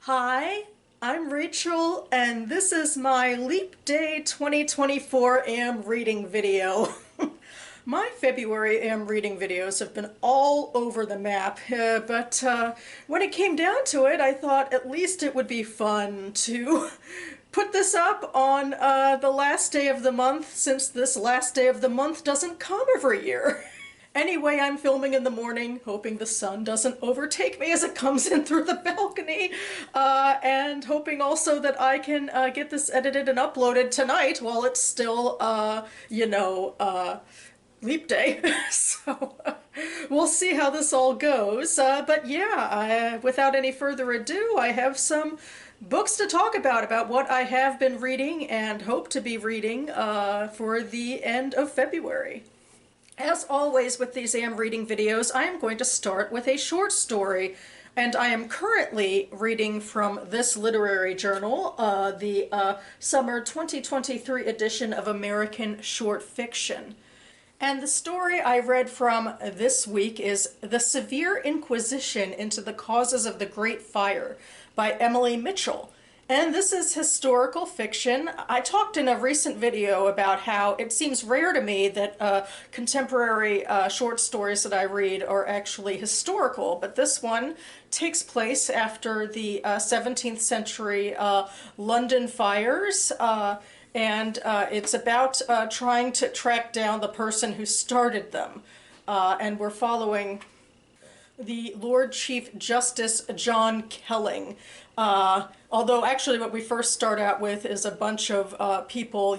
Hi, I'm Rachel, and this is my Leap Day 2024 AM reading video. My February AM reading videos have been all over the map, but when it came down to it, I thought at least it would be fun to put this up on the last day of the month, since this last day of the month doesn't come every year. Anyway, I'm filming in the morning, hoping the sun doesn't overtake me as it comes in through the balcony, and hoping also that I can get this edited and uploaded tonight while it's still, leap day. So we'll see how this all goes. But yeah, without any further ado, I have some books to talk about what I have been reading and hope to be reading for the end of February. As always with these AM reading videos, I am going to start with a short story, and I am currently reading from this literary journal, the summer 2023 edition of American Short Fiction. And the story I read from this week is The Severe Inquisition into the Causes of the Great Fire by Emily Mitchell. And this is historical fiction. I talked in a recent video about how it seems rare to me that contemporary short stories that I read are actually historical, but this one takes place after the 17th century London fires, and it's about trying to track down the person who started them. And we're following the Lord Chief Justice John Kelling. Although actually what we first start out with is a bunch of people,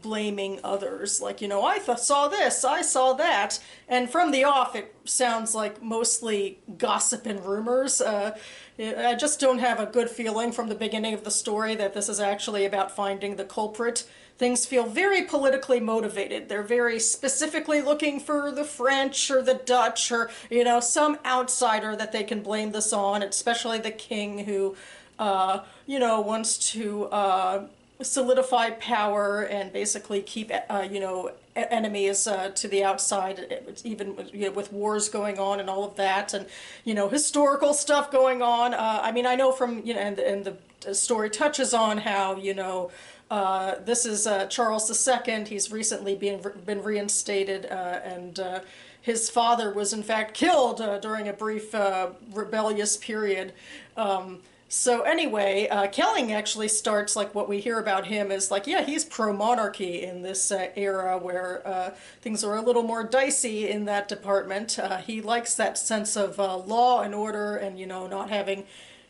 blaming others. Like, I saw this, I saw that. And from the off, it sounds like mostly gossip and rumors. I just don't have a good feeling from the beginning of the story that this is actually about finding the culprit. Things feel very politically motivated. They're very specifically looking for the French or the Dutch or, some outsider that they can blame this on, especially the king who, wants to solidify power and basically keep, enemies to the outside, even with wars going on and all of that, and, historical stuff going on. I know from, and the story touches on how, this is Charles II. He's recently been reinstated, and his father was in fact killed during a brief rebellious period. So anyway, Kelling actually starts, like, what we hear about him is like, yeah, he's pro-monarchy in this era where things are a little more dicey in that department. He likes that sense of law and order and, not having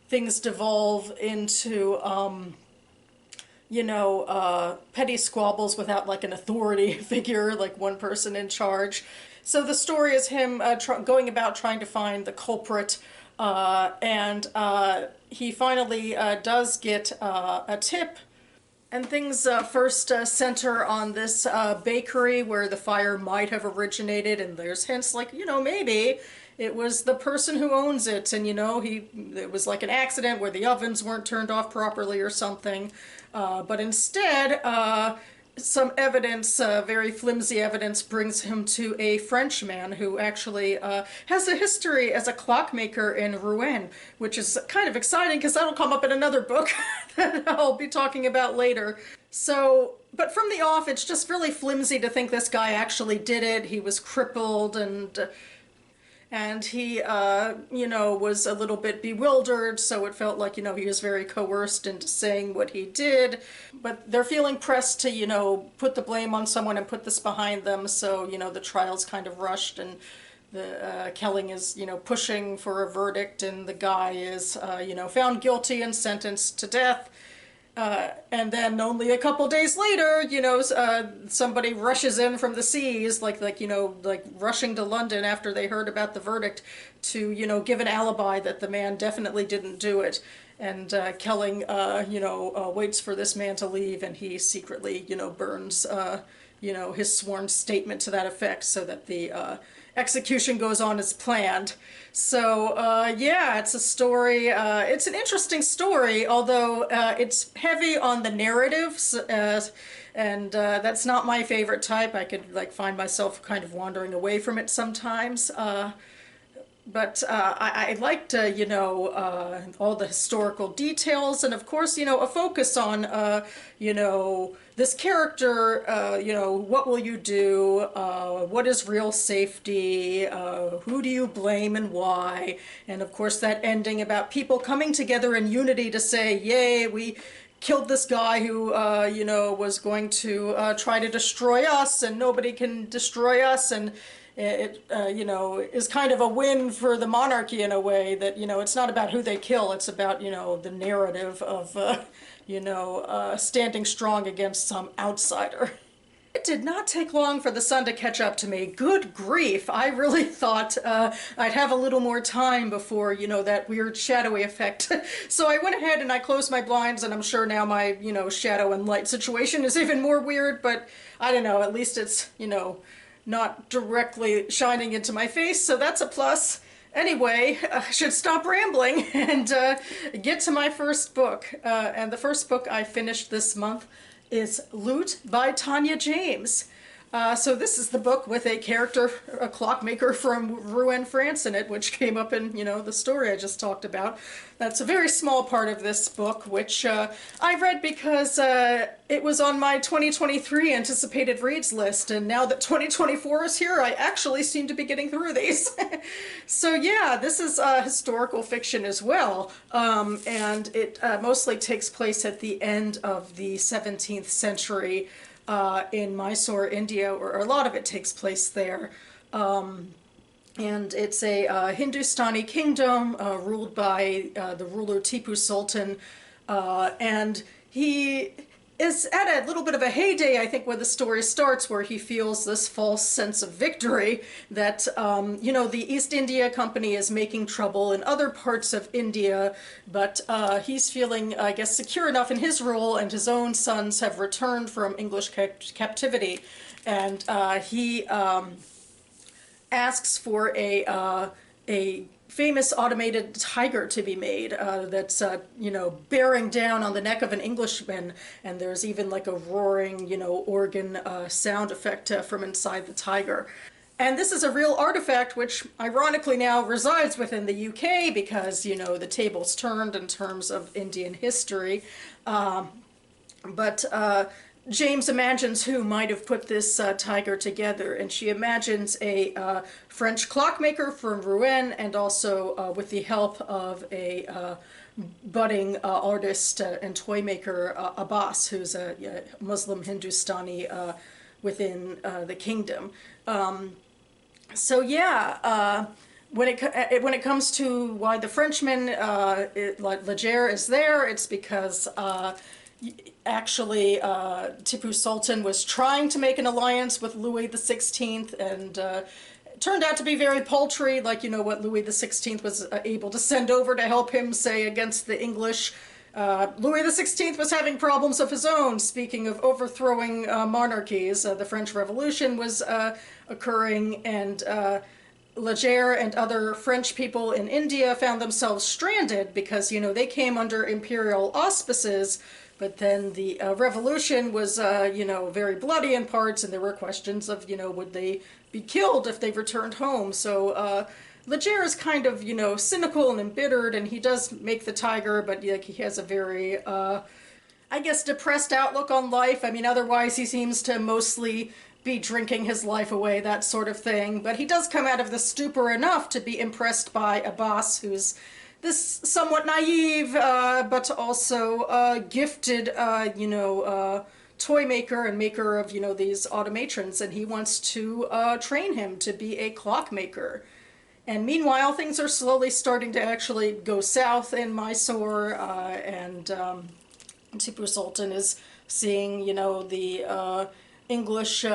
things devolve into petty squabbles without like an authority figure, like one person in charge. So the story is him going about trying to find the culprit, and he finally does get a tip. And things first center on this bakery where the fire might have originated, and there's hints like, maybe it was the person who owns it, and it was like an accident where the ovens weren't turned off properly or something. But instead, some evidence, very flimsy evidence, brings him to a Frenchman who actually has a history as a clockmaker in Rouen, which is kind of exciting because that'll come up in another book that I'll be talking about later. So, but from the off, it's just really flimsy to think this guy actually did it. He was crippled and he, was a little bit bewildered, so it felt like, he was very coerced into saying what he did. But they're feeling pressed to, put the blame on someone and put this behind them, so, the trial's kind of rushed, and the Kelling is, pushing for a verdict, and the guy is, found guilty and sentenced to death. And then only a couple days later, somebody rushes in from the seas, like rushing to London after they heard about the verdict to, give an alibi that the man definitely didn't do it. And Kelling, waits for this man to leave, and he secretly, burns, his sworn statement to that effect so that the execution goes on as planned. So, yeah, it's a story, it's an interesting story, although it's heavy on the narratives, and that's not my favorite type. I could, find myself kind of wandering away from it sometimes. But I liked, all the historical details, and of course, a focus on, this character, what will you do? What is real safety? Who do you blame and why? And of course, that ending about people coming together in unity to say, yay, we killed this guy who, was going to try to destroy us, and nobody can destroy us, and it is kind of a win for the monarchy in a way that, it's not about who they kill, it's about, the narrative of, standing strong against some outsider. It did not take long for the sun to catch up to me. Good grief. I really thought I'd have a little more time before, that weird shadowy effect. So I went ahead and I closed my blinds, and I'm sure now my, shadow and light situation is even more weird, but I don't know, at least it's, not directly shining into my face, so that's a plus. Anyway, I should stop rambling and get to my first book. And the first book I finished this month is Loot by Tania James. So this is the book with a character, a clockmaker from Rouen, France in it, which came up in, the story I just talked about. That's a very small part of this book, which I read because it was on my 2023 anticipated reads list, and now that 2024 is here, I actually seem to be getting through these. So yeah, this is historical fiction as well, and it mostly takes place at the end of the 17th century, in Mysore, India, or a lot of it takes place there. And it's a Hindustani kingdom ruled by the ruler Tipu Sultan, and he is at a little bit of a heyday, I think, when the story starts, where he feels this false sense of victory that, the East India Company is making trouble in other parts of India, but he's feeling, I guess, secure enough in his role, and his own sons have returned from English captivity, and he asks for a famous automated tiger to be made that's, bearing down on the neck of an Englishman, and there's even like a roaring, organ sound effect from inside the tiger. And this is a real artifact which ironically now resides within the UK because, the tables turned in terms of Indian history. But James imagines who might have put this tiger together, and she imagines a French clockmaker from Rouen, and also with the help of a budding artist and toy maker, Abbas, who's a Muslim Hindustani within the kingdom. So yeah, when it comes to why the Frenchman, Leger, is there, it's because actually, Tipu Sultan was trying to make an alliance with Louis XVI, and it turned out to be very paltry, like, what Louis XVI was able to send over to help him, say, against the English. Louis XVI was having problems of his own. Speaking of overthrowing monarchies, the French Revolution was occurring, and Leger and other French people in India found themselves stranded because, they came under imperial auspices. But then the revolution was, very bloody in parts, and there were questions of, would they be killed if they returned home? So Leger is kind of, cynical and embittered, and he does make the tiger, but he has a very, I guess, depressed outlook on life. I mean, otherwise he seems to mostly be drinking his life away, that sort of thing. But he does come out of the stupor enough to be impressed by Abbas, who's this somewhat naive, but also gifted, toy maker and maker of, these automatrons, and he wants to train him to be a clockmaker. And meanwhile, things are slowly starting to actually go south in Mysore, and Tipu Sultan is seeing, the English,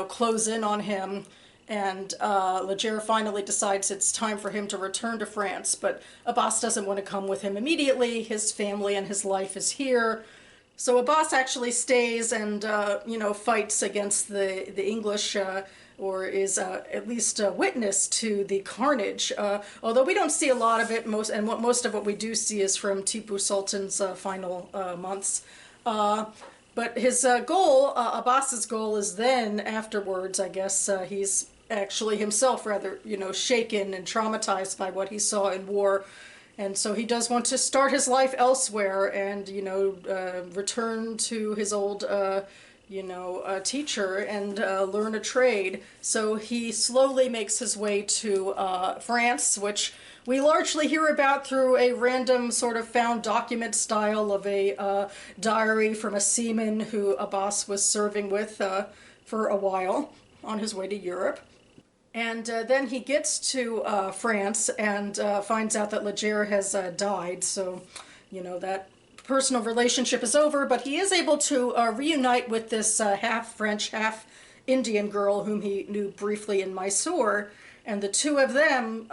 close in on him. And Leger finally decides it's time for him to return to France, but Abbas doesn't want to come with him immediately. His family and his life is here. So Abbas actually stays and, fights against the English, or is at least a witness to the carnage. Although we don't see a lot of it, most of what we do see is from Tipu Sultan's final months. But his goal, Abbas's goal, is then, afterwards, I guess, he's actually himself rather, shaken and traumatized by what he saw in war. And so he does want to start his life elsewhere and, return to his old, teacher and learn a trade. So he slowly makes his way to France, which we largely hear about through a random sort of found document style of a diary from a seaman who Abbas was serving with for a while on his way to Europe. And then he gets to France and finds out that Leger has died. So, that personal relationship is over. But he is able to reunite with this half French, half Indian girl whom he knew briefly in Mysore. And the two of them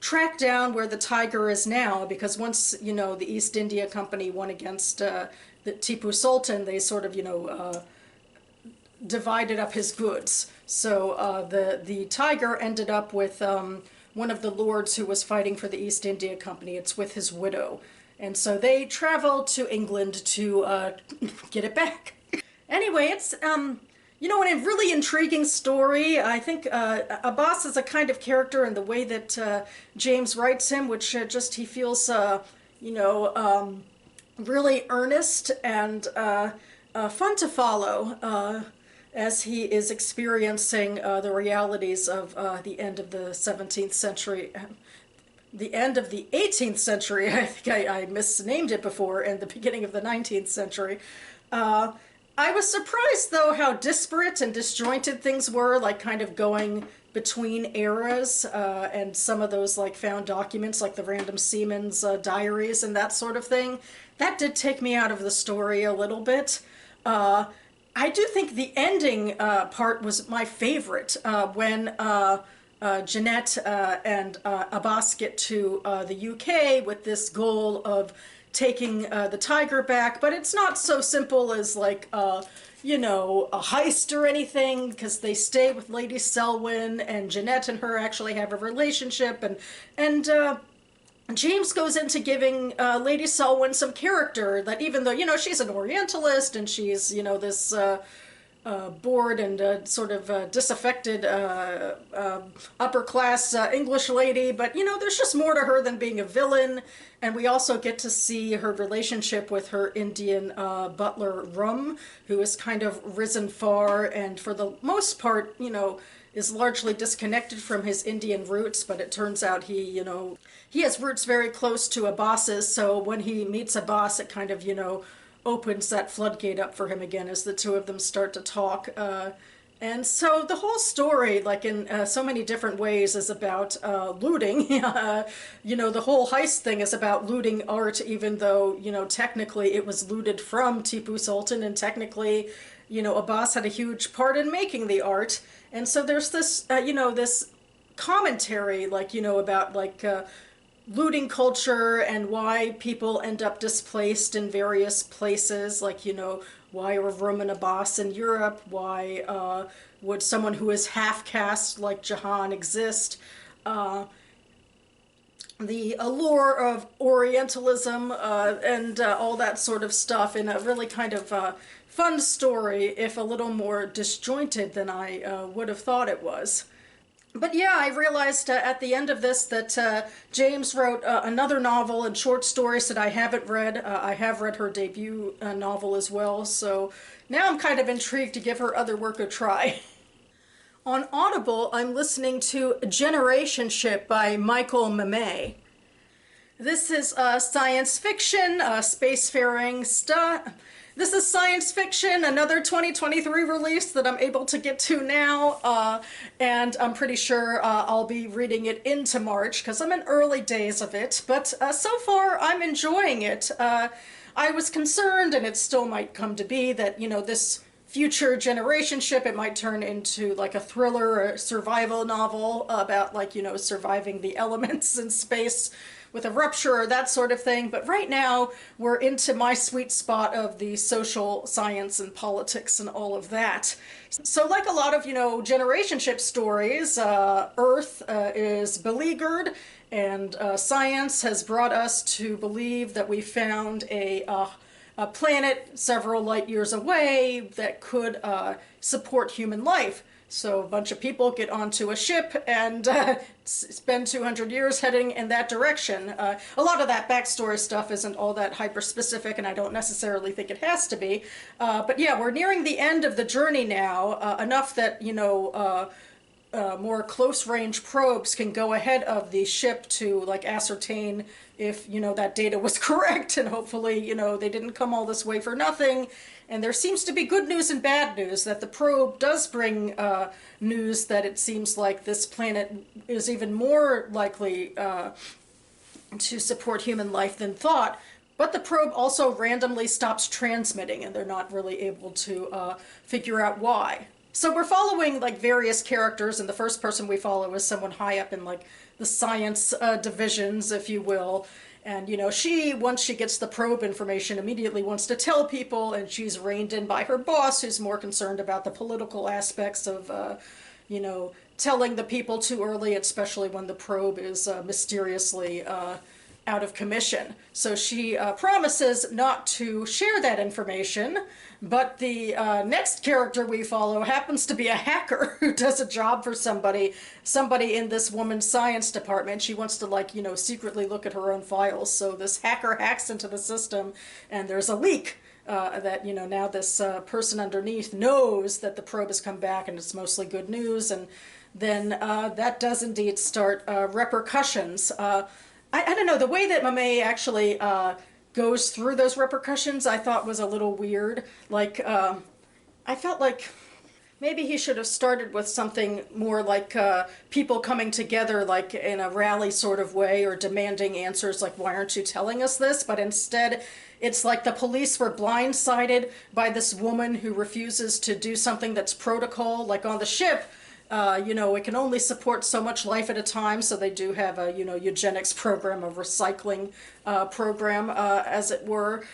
track down where the tiger is now. Because once, the East India Company won against the Tipu Sultan, they sort of, divided up his goods. So the tiger ended up with one of the lords who was fighting for the East India Company. It's with his widow. And so they traveled to England to get it back. Anyway, it's, a really intriguing story. I think Abbas is a kind of character in the way that James writes him, which he feels, really earnest and fun to follow. As he is experiencing the realities of the end of the 17th century, the end of the 18th century, I think I misnamed it before, and the beginning of the 19th century. I was surprised, though, how disparate and disjointed things were, like kind of going between eras, and some of those like found documents, like the random seaman's diaries and that sort of thing. That did take me out of the story a little bit. I do think the ending part was my favorite, when Jeanette and Abbas get to the UK with this goal of taking the tiger back, but it's not so simple as like, a heist or anything, because they stay with Lady Selwyn, and Jeanette and her actually have a relationship, and James goes into giving Lady Selwyn some character, that even though, she's an Orientalist and she's, this bored and sort of disaffected upper class English lady, but, there's just more to her than being a villain. And we also get to see her relationship with her Indian butler, Rum, who has kind of risen far and for the most part, is largely disconnected from his Indian roots, but it turns out he has roots very close to Abbas's, so when he meets Abbas, it kind of, opens that floodgate up for him again as the two of them start to talk. And so the whole story, like in so many different ways, is about looting. The whole heist thing is about looting art, even though, technically it was looted from Tipu Sultan, and technically, Abbas had a huge part in making the art. And so there's this, this commentary, about, looting culture and why people end up displaced in various places, why are Rum and Abbas in Europe? Why would someone who is half-caste like Jahan exist? The allure of Orientalism and all that sort of stuff in a really kind of fun story, if a little more disjointed than I would have thought it was. But yeah, I realized at the end of this that James wrote another novel and short stories that I haven't read. I have read her debut novel as well, so now I'm kind of intrigued to give her other work a try. On Audible, I'm listening to Generationship by Michael Mammay. This is science fiction, spacefaring stuff. This is science fiction, another 2023 release that I'm able to get to now, and I'm pretty sure I'll be reading it into March because I'm in early days of it, but so far I'm enjoying it. I was concerned, and it still might come to be, that, this future generationship, it might turn into like a thriller or a survival novel about surviving the elements in space with a rupture or that sort of thing. But right now we're into my sweet spot of the social science and politics and all of that. So like a lot of, generationship stories, Earth is beleaguered, and science has brought us to believe that we found a planet several light years away that could support human life. So a bunch of people get onto a ship and spend 200 years heading in that direction. A lot of that backstory stuff isn't all that hyper-specific, and I don't necessarily think it has to be. But yeah, we're nearing the end of the journey now, enough that, more close-range probes can go ahead of the ship to, like, ascertain if, that data was correct, and hopefully, they didn't come all this way for nothing. And there seems to be good news and bad news, that the probe does bring news that it seems like this planet is even more likely to support human life than thought. But the probe also randomly stops transmitting, and they're not really able to figure out why. So we're following, like, various characters, and the first person we follow is someone high up in, like, the science divisions, if you will. And, she, once she gets the probe information, immediately wants to tell people, and she's reined in by her boss, who's more concerned about the political aspects of, telling the people too early, especially when the probe is mysteriously out of commission. So she promises not to share that information, but the next character we follow happens to be a hacker who does a job for somebody in this woman's science department. She wants to, secretly look at her own files. So this hacker hacks into the system, and there's a leak that, now this person underneath knows that the probe has come back, and it's mostly good news. And then that does indeed start repercussions. I don't know, the way that Mammay actually goes through those repercussions I thought was a little weird. Like, I felt like maybe he should have started with something more like people coming together, like in a rally sort of way, or demanding answers like, why aren't you telling us this? But instead, it's like the police were blindsided by this woman who refuses to do something that's protocol, like on the ship. It can only support so much life at a time, so they do have a, eugenics program, a recycling program, as it were,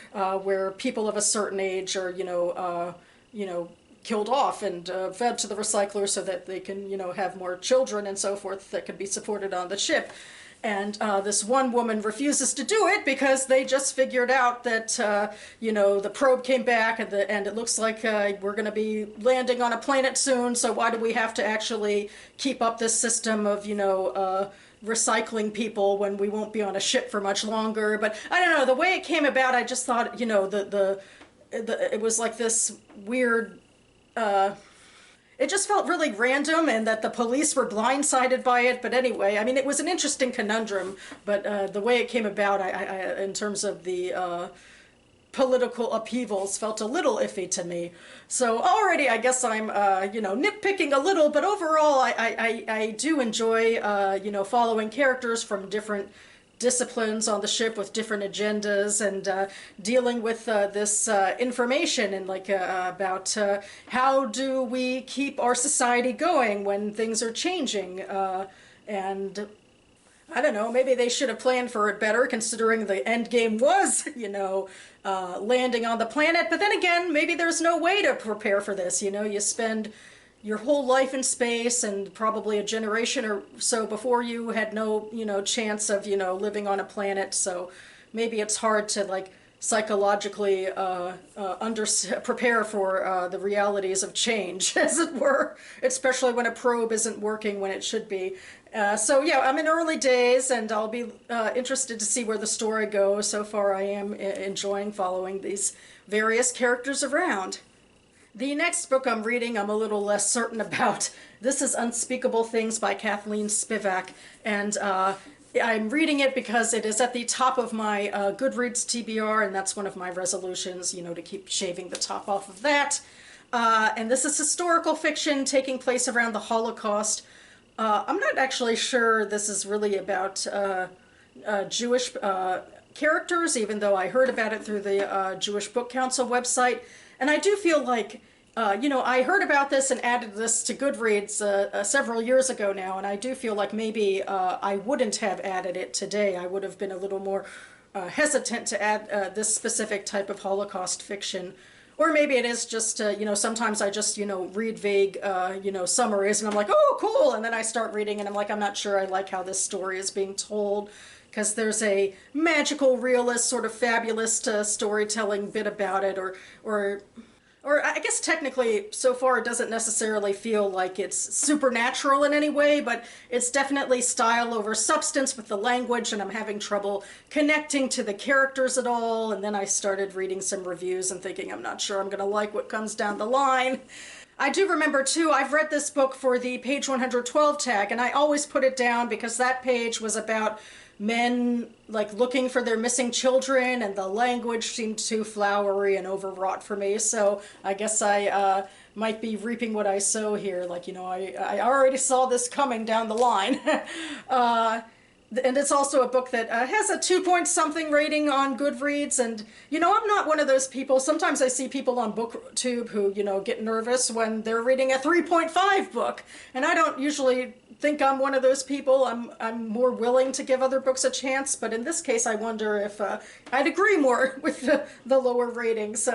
where people of a certain age are, killed off and fed to the recyclers so that they can, have more children and so forth that can be supported on the ship. And this one woman refuses to do it because they just figured out that, the probe came back, and it looks like we're going to be landing on a planet soon, so why do we have to actually keep up this system of, recycling people when we won't be on a ship for much longer? But I don't know, the way it came about, I just thought, it was like this weird... It just felt really random, and that the police were blindsided by it. But anyway, I mean, it was an interesting conundrum, but the way it came about, I in terms of the political upheavals, felt a little iffy to me. So already, I guess I'm, nitpicking a little, but overall, I do enjoy, following characters from different disciplines on the ship with different agendas, and dealing with this information, and about how do we keep our society going when things are changing, and I don't know, maybe they should have planned for it better, considering the end game was, landing on the planet. But then again, maybe there's no way to prepare for this. You spend your whole life in space, and probably a generation or so before you had no, chance of, living on a planet. So maybe it's hard to, psychologically prepare for the realities of change, as it were, especially when a probe isn't working when it should be. So yeah, I'm in early days, and I'll be interested to see where the story goes. So far, I am enjoying following these various characters around. The next book I'm reading, I'm a little less certain about. This is Unspeakable Things by Kathleen Spivack, and I'm reading it because it is at the top of my Goodreads TBR, and that's one of my resolutions, to keep shaving the top off of that. And this is historical fiction taking place around the Holocaust. I'm not actually sure this is really about Jewish characters, even though I heard about it through the Jewish Book Council website. And I do feel like, I heard about this and added this to Goodreads several years ago now, and I do feel like maybe I wouldn't have added it today. I would have been a little more hesitant to add this specific type of Holocaust fiction. Or maybe it is just, sometimes I just, read vague, summaries, and I'm like, oh, cool, and then I start reading, and I'm like, I'm not sure I like how this story is being told, because there's a magical, realist, sort of fabulous storytelling bit about it, or or I guess technically so far it doesn't necessarily feel like it's supernatural in any way, but it's definitely style over substance with the language, and I'm having trouble connecting to the characters at all. And then I started reading some reviews and thinking I'm not sure I'm going to like what comes down the line. I do remember too, I've read this book for the page 112 tag, and I always put it down because that page was about men like looking for their missing children, and the language seemed too flowery and overwrought for me. So I guess I might be reaping what I sow here. Like, you know, I already saw this coming down the line. And it's also a book that has a 2 point something rating on Goodreads. And, you know, I'm not one of those people. Sometimes I see people on BookTube who, you know, get nervous when they're reading a 3.5 book. And I don't usually think I'm one of those people. I'm more willing to give other books a chance. But in this case, I wonder if I'd agree more with the lower ratings.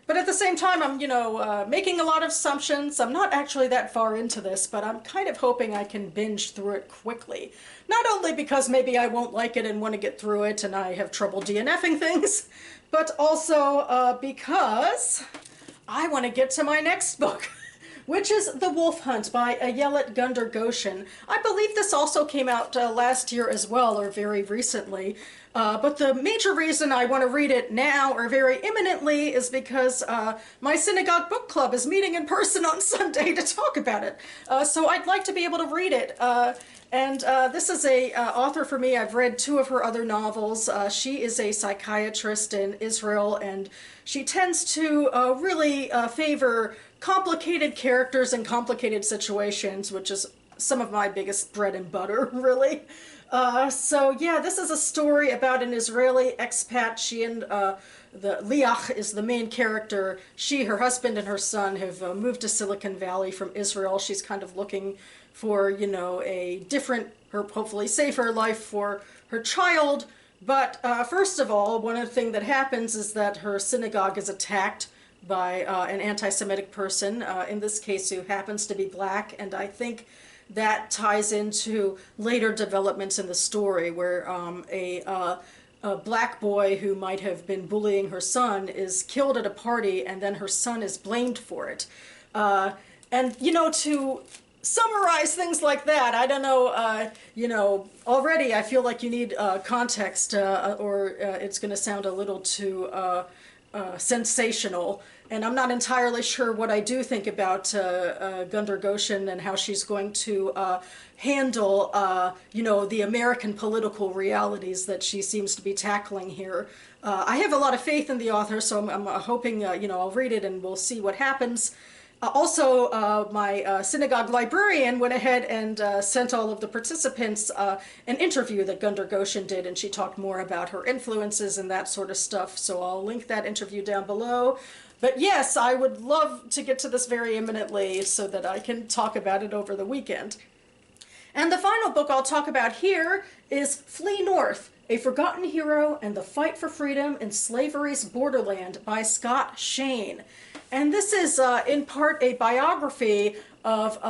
But at the same time, I'm, you know, making a lot of assumptions. I'm not actually that far into this, but I'm kind of hoping I can binge through it quickly. Not only because maybe I won't like it and want to get through it and I have trouble DNFing things, but also because I want to get to my next book, which is The Wolf Hunt by Ayelet Gundar-Goshen. I believe this also came out last year as well, or very recently. But the major reason I want to read it now, or very imminently, is because my synagogue book club is meeting in person on Sunday to talk about it. So I'd like to be able to read it. And this is a author for me. I've read 2 of her other novels. She is a psychiatrist in Israel, and she tends to really favor complicated characters and complicated situations, which is some of my biggest bread and butter, really. So yeah, this is a story about an Israeli expat. She and the Liach is the main character. She, her husband, and her son have moved to Silicon Valley from Israel. She's kind of looking for, you know, a different, hopefully safer life for her child. But first of all, one of the things that happens is that her synagogue is attacked by an anti-Semitic person, in this case who happens to be black, and I think that ties into later developments in the story where a black boy who might have been bullying her son is killed at a party, and then her son is blamed for it. And, you know, to summarize things like that, I don't know, you know, already I feel like you need context or it's going to sound a little too sensational. And I'm not entirely sure what I do think about Gundar-Goshen and how she's going to handle, you know, the American political realities that she seems to be tackling here. I have a lot of faith in the author, so I'm hoping, you know, I'll read it and we'll see what happens. Also, my synagogue librarian went ahead and sent all of the participants an interview that Gundar-Goshen did, and she talked more about her influences and that sort of stuff, so I'll link that interview down below. But yes, I would love to get to this very imminently so that I can talk about it over the weekend. And the final book I'll talk about here is Flee North, A Forgotten Hero and the Fight for Freedom in Slavery's Borderland by Scott Shane. And this is in part a biography of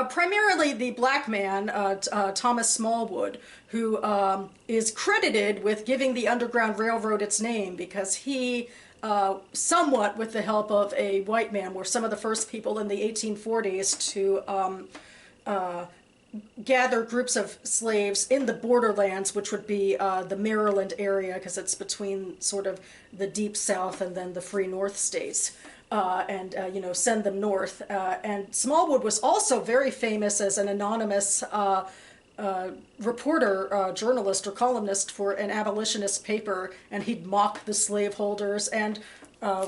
primarily the black man, Thomas Smallwood, who is credited with giving the Underground Railroad its name because he, somewhat with the help of a white man, were some of the first people in the 1840s to gather groups of slaves in the borderlands, which would be the Maryland area, because it's between sort of the deep South and then the free North states. And you know, send them north. And Smallwood was also very famous as an anonymous reporter, journalist, or columnist for an abolitionist paper, and he'd mock the slaveholders and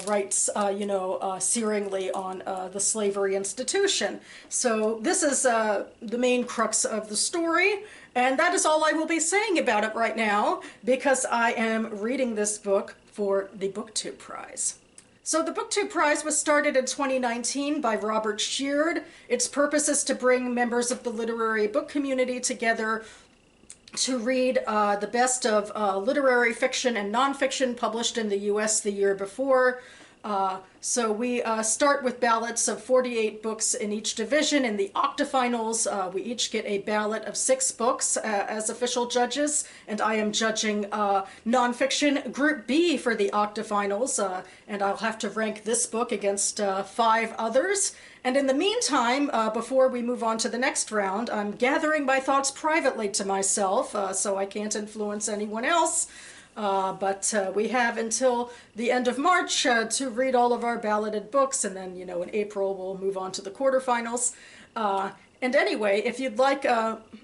writes, you know, searingly on the slavery institution. So this is the main crux of the story, and that is all I will be saying about it right now, because I am reading this book for the BookTube Prize. So the BookTube Prize was started in 2019 by Robert Sheard. Its purpose is to bring members of the literary book community together to read the best of literary fiction and nonfiction published in the U.S. the year before. So we start with ballots of 48 books in each division. In the octafinals, we each get a ballot of 6 books as official judges, and I am judging nonfiction Group B for the octafinals, and I'll have to rank this book against 5 others. And in the meantime, before we move on to the next round, I'm gathering my thoughts privately to myself, so I can't influence anyone else. But we have until the end of March to read all of our balloted books, and then, in April we'll move on to the quarterfinals. And anyway, if you'd like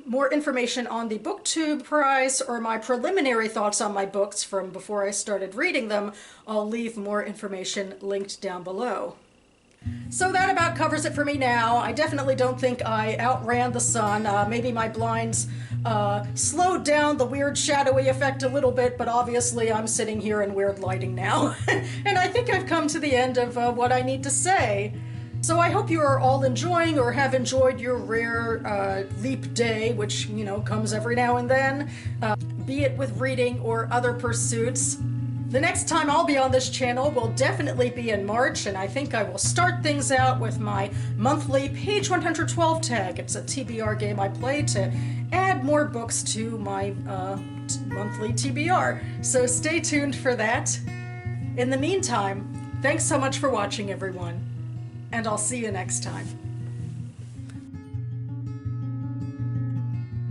more information on the BookTube prize or my preliminary thoughts on my books from before I started reading them, I'll leave more information linked down below. So that about covers it for me now. I definitely don't think I outran the sun. Maybe my blinds slowed down the weird shadowy effect a little bit, but obviously I'm sitting here in weird lighting now. And I think I've come to the end of what I need to say. So I hope you are all enjoying or have enjoyed your rare leap day, which, comes every now and then, be it with reading or other pursuits. The next time I'll be on this channel will definitely be in March, and I think I will start things out with my monthly Page 112 tag. It's a TBR game I play to add more books to my monthly TBR. So stay tuned for that. In the meantime, thanks so much for watching, everyone, and I'll see you next time.